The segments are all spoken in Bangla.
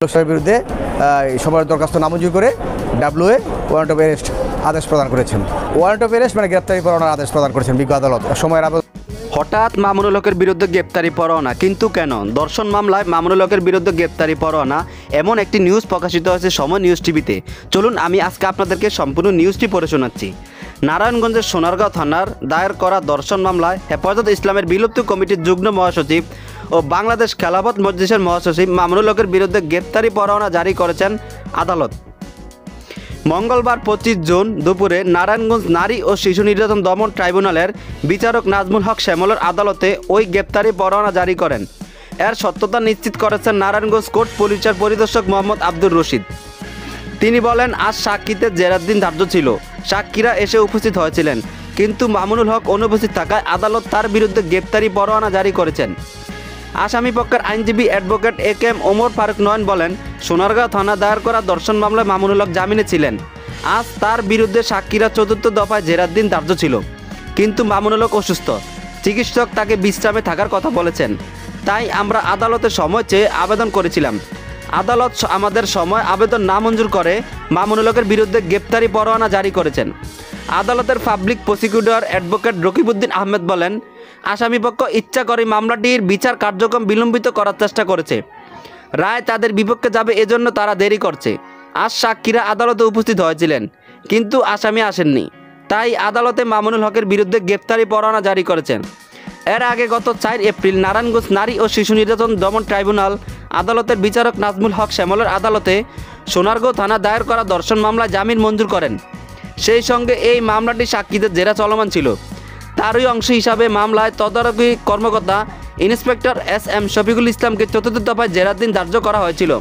লোকসভার বিরুদ্ধে সময়ের দরখাস্ত নামঞ্জুর করে ডাব্লিউএ ওয়ারেন্ট অফ অ্যারেস্ট আদেশ প্রদান করেছেন। ওয়ারেন্ট অফ অ্যারেস্ট মানে গ্রেপ্তারি পরোয়ানার আদেশ প্রদান করেছেন বিজ্ঞ আদালত। সময়ের হঠাৎ মামুনুল হকের বিরুদ্ধে গ্রেপ্তারি পরোয়ানা, কিন্তু কেন? দর্শন মামলায় মামুনুল হকের বিরুদ্ধে গ্রেপ্তারি পরোয়ানা, এমন একটি নিউজ প্রকাশিত হয়েছে সময় নিউজ টিভিতে। চলুন আমি আজকে আপনাদেরকে সম্পূর্ণ নিউজটি পড়ে শোনাচ্ছি। নারায়ণগঞ্জের সোনারগাঁও থানার দায়ের করা দর্শন মামলায় হেফাজত ইসলামের বিলুপ্ত কমিটির যুগ্ম মহাসচিব ও বাংলাদেশ খেলাফত মজলিসের মহাসচিব মামুনুল হকের বিরুদ্ধে গ্রেপ্তারি পরোয়ানা জারি করেছেন আদালত। মঙ্গলবার 25 জুন দুপুরে নারায়ণগঞ্জ নারী ও শিশু নির্যাতন দমন ট্রাইব্যুনালের বিচারক নাজমুল হক শ্যামলের আদালতে ওই গ্রেপ্তারি পরোয়ানা জারি করেন। এর সত্যতা নিশ্চিত করেছেন নারায়ণগঞ্জ কোর্ট পুলিশের পরিদর্শক মোহাম্মদ আব্দুর রশিদ। তিনি বলেন, আজ সাক্ষীতে জেরার দিন ধার্য ছিল, সাক্ষীরা এসে উপস্থিত হয়েছিলেন, কিন্তু মামুনুল হক অনুপস্থিত থাকায় আদালত তার বিরুদ্ধে গ্রেপ্তারি পরোয়ানা জারি করেছেন। আসামি পক্ষের আইনজীবী অ্যাডভোকেট এ.কে.এম. ওমর ফারুক নয়ন বলেন, সোনারগাঁও থানা দায়ের করা দর্শন মামলায় মামুনুল হক জামিনে ছিলেন। আজ তার বিরুদ্ধে সাক্ষীরা চতুর্থ দফায় জেরার দিন ধার্য ছিল, কিন্তু মামুনুল হক অসুস্থ, চিকিৎসক তাকে বিশ্রামে থাকার কথা বলেছেন, তাই আমরা আদালতে সময় চেয়ে আবেদন করেছিলাম। আদালত আমাদের সময় আবেদন নামঞ্জুর করে মামুনুল হকের বিরুদ্ধে গ্রেপ্তারি পরোয়ানা জারি করেছেন। আদালতের public prosecutor advocate Rakibuddin Ahmed বলেন, আসামিপক্ষ ইচ্ছা করে মামলাটির বিচার কার্যক্রম বিলম্বিত করার চেষ্টা করেছে। রায় তাদের বিপক্ষে যাবে, এজন্য তারা দেরি করছে। আজ সাক্ষীরা আদালতে উপস্থিত হয়েছিলেন, কিন্তু আসামি আসেননি, তাই আদালতে মামুনুল হকের বিরুদ্ধে গ্রেপ্তারি পরোয়ানা জারি করেছেন। এর আগে গত 4 এপ্রিল নারায়ণগঞ্জ নারী ও শিশু নির্যাতন দমন ট্রাইব্যুনাল আদালতের বিচারক নাজমুল হক শ্যামলের আদালতে সোনারগাঁও থানা দায়ের করা দর্শন মামলায় জামিন মঞ্জুর করেন। সেই সঙ্গে এই মামলাটি সাক্ষীদের জেরা চলমান ছিল। তারই অংশ হিসাবে মামলায় তদারকি কর্মকর্তা ইন্সপেক্টর এস.এম. শফিকুল ইসলামকে চতুর্থ দফায় জেরার দিন ধার্য করা হয়েছিল।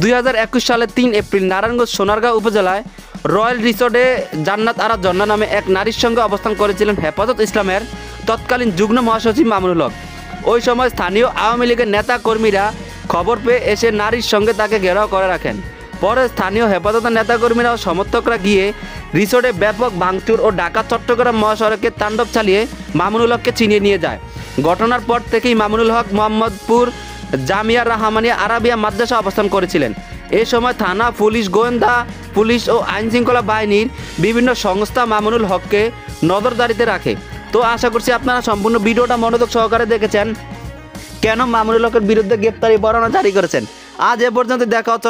2021 সালের 3 এপ্রিল নারায়ণগঞ্জ সোনারগাঁও উপজেলায় রয়্যাল রিসোর্টে জান্নাত আরা জন্না নামে এক নারীর সঙ্গে অবস্থান করেছিলেন হেফাজত ইসলামের তৎকালীন যুগ্ম মহাসচিব মামুনুল হক। ওই সময় স্থানীয় আওয়ামী লীগের নেতা কর্মীরা খবর পেয়ে এসে নারীর সঙ্গে তাকে ঘেরাও করে রাখেন। পরে স্থানীয় হেফাজতের নেতাকর্মীরা ও সমর্থকরা গিয়ে রিসোর্টে ব্যাপক ভাঙচুর ও ঢাকা চট্টগ্রাম মহাসড়কে তাণ্ডব চালিয়ে মামুনুল হককে ছিনিয়ে নিয়ে যায়। ঘটনার পর থেকেই মামুনুল হক মোহাম্মদপুর জামিয়া রাহমানিয়া আরাবিয়া মাদ্রাসা অবস্থান করেছিলেন। এ সময় থানা, পুলিশ, গোয়েন্দা পুলিশ ও আইনশৃঙ্খলা বাহিনীর বিভিন্ন সংস্থা মামুনুল হককে নজরদারিতে রাখে। তো আশা করছি আপনারা সম্পূর্ণ ভিডিওটা মনোযোগ সহকারে দেখেছেন, কেন মামুনুল হকের বিরুদ্ধে গ্রেপ্তারি পরোয়ানা জারি করেছেন। আজ এ পর্যন্ত দেখা হচ্ছে